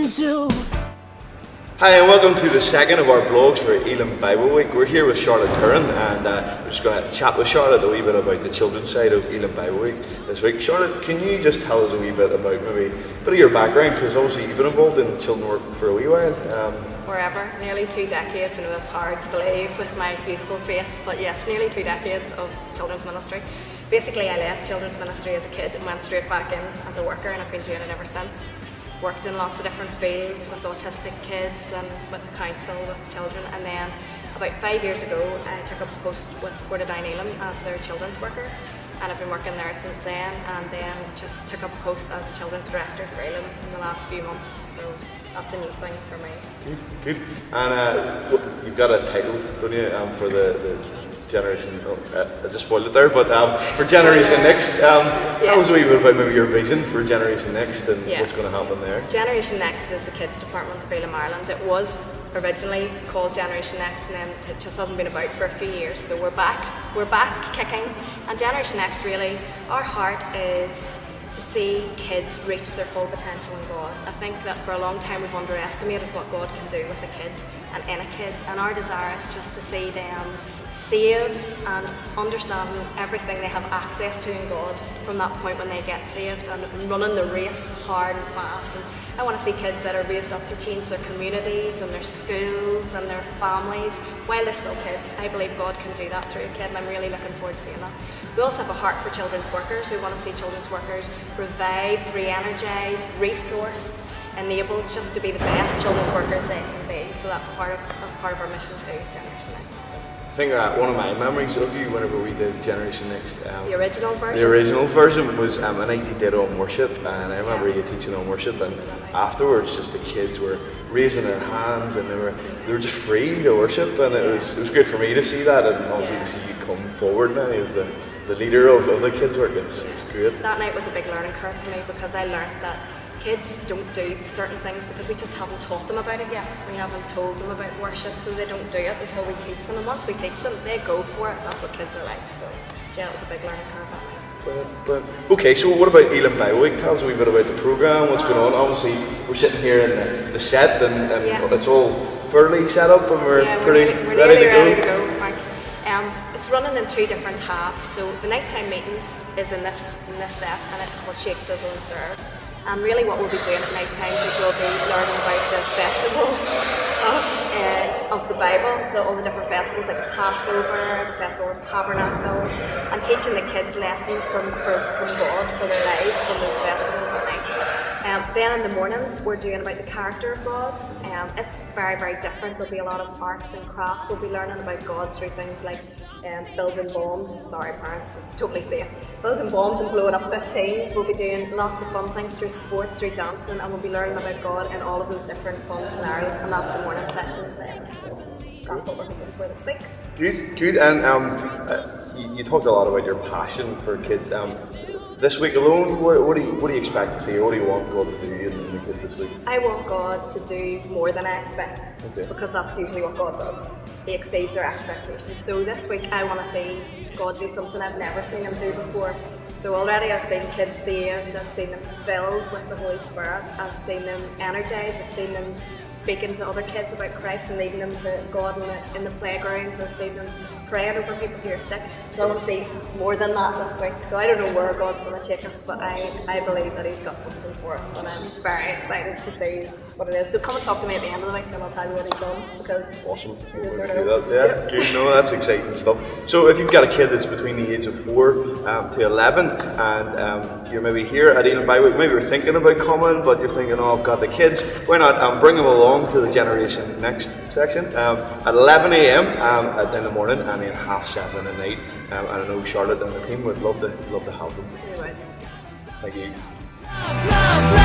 do. Hi and welcome to the second of our blogs for Elim Bible Week. We're here with Charlotte Curran and we're just going to chat with Charlotte a wee bit about the children's side of Elim Bible Week this week. Charlotte, can you just tell us a wee bit about maybe a bit of your background, because obviously you've been involved in children work for a wee while. Forever, nearly 2 decades. I know that's hard to believe with my beautiful face, but yes, nearly 2 decades of children's ministry. Basically, I left children's ministry as a kid and went straight back in as a worker, and I've been doing it ever since. Worked in lots of different fields with autistic kids and with the council with children, and then about 5 years ago I took up a post with Elim as their children's worker, and I've been working there since then, and then just took up a post as the children's director for Elim in the last few months, so that's a new thing for me. Good. And you've got a title, don't you, for the Generation, I just spoiled it there, but for Generation Next, tell us a wee bit about maybe your vision for Generation Next and what's going to happen there. Generation Next is the kids department of Elim Ireland. It was originally called Generation Next, and then it just hasn't been about for a few years, so we're back kicking. And Generation Next, really, our heart is to see kids reach their full potential in God. I think that for a long time we've underestimated what God can do with a kid and in a kid, and our desire is just to see them saved and understanding everything they have access to in God from that point when they get saved, and running the race hard and fast. And I want to see kids that are raised up to change their communities and their schools and their families while they're still kids. I believe God can do that through a kid, and I'm really looking forward to seeing that. We also have a heart for children's workers. We want to see children's workers revived, re-energised, resourced, enabled just to be the best children's workers they can be. So that's part of our mission too, Generation Next. I think one of my memories of you whenever we did Generation Next, the original version? The original version was a night you did on worship, and I remember you teaching on worship, and afterwards just the kids were raising their hands and they were just free to worship, and it was great for me to see that, and obviously to see you come forward now as the leader of the kids work. It's great. That night was a big learning curve for me, because I learned that kids don't do certain things because we just haven't taught them about it yet. We haven't told them about worship, so they don't do it until we teach them. And once we teach them, they go for it. That's what kids are like. So yeah, it was a big learning curve that night. But okay, so what about Elim Bible Week? Tell us a wee bit about the programme, what's going on. Obviously, we're sitting here in the set, and it's all fairly set up, and we're ready to go. It's running in 2 different halves. So the nighttime meetings is in this set, and it's called Shake, Sizzle and Serve. And really what we'll be doing at night times is we'll be learning about the festivals of the Bible, all the different festivals like the Passover, the Festival of Tabernacles, and teaching the kids lessons from God for their lives from those festivals at night. Then in the mornings we're doing about the character of God. It's very, very different. There'll be a lot of arts and crafts. We'll be learning about God through things like building bombs. Sorry parents, it's totally safe. Building bombs and blowing up 15s. We'll be doing lots of fun things through sports, through dancing, and we'll be learning about God in all of those different fun scenarios, and that's the morning sessions then. So that's what we're hoping for this week. Good. And you talked a lot about your passion for kids. This week alone, what do you expect to see, or what do you want God to do in the kids this week? I want God to do more than I expect, because that's usually what God does. He exceeds our expectations. So this week I want to see God do something I've never seen Him do before. So already I've seen kids saved, I've seen them filled with the Holy Spirit, I've seen them energized, I've seen them speaking to other kids about Christ and leading them to God in the playgrounds. I've seen them praying over people who are sick. So I want to see more than that this week. So I don't know where God's going to take us, but I believe that He's got something for us, and I'm very excited to see what it is. So come and talk to me at the end of the week, and I'll tell you what He's done. Because awesome. Good. No, that's exciting stuff. So if you've got a kid that's between the age of 4 to 11, and you're maybe here at Elim Bible Week, maybe you're thinking about coming, but you're thinking, oh, I've got the kids, why not bring them along to the Generation Next section at 11 a.m. In the morning, and then 7:30 at night. And I know Charlotte and the team would love to help them. Anyway. Thank you. Love, love, love.